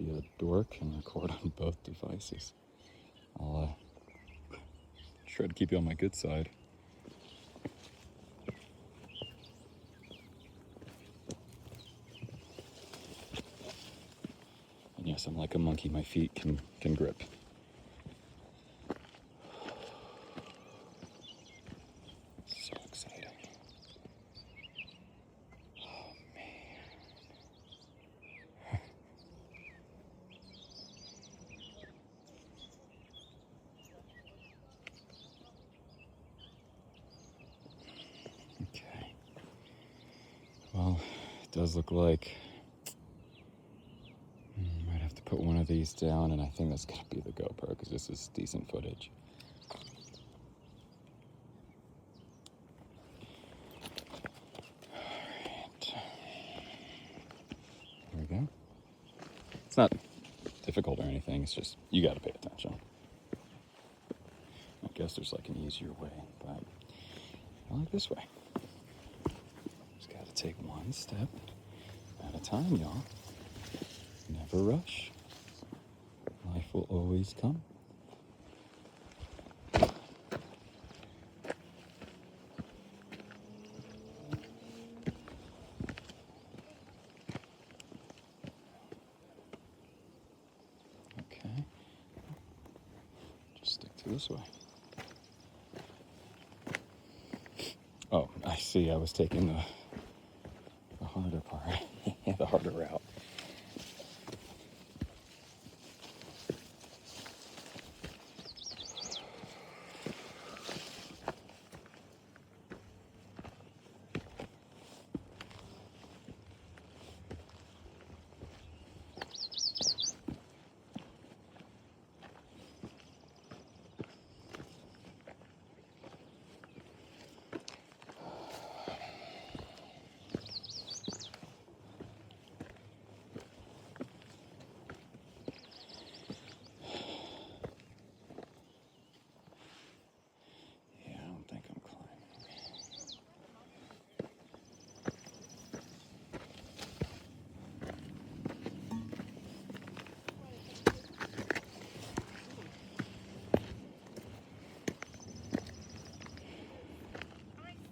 be a dork and record on both devices. I'll try to keep you on my good side. And yes, I'm like a monkey. My feet can grip. So exciting. Oh, man. Okay. Well, it does look like I might have to put one of these down, and I think that's gonna be the GoPro because this is decent footage. Alright. There we go. It's not difficult or anything, it's just you gotta pay attention. I guess there's like an easier way, but I like this way. Just gotta take one step at a time, y'all. Never rush. Life will always come. Okay. Just stick to this way. Oh, I see. I was taking the harder part, the harder route.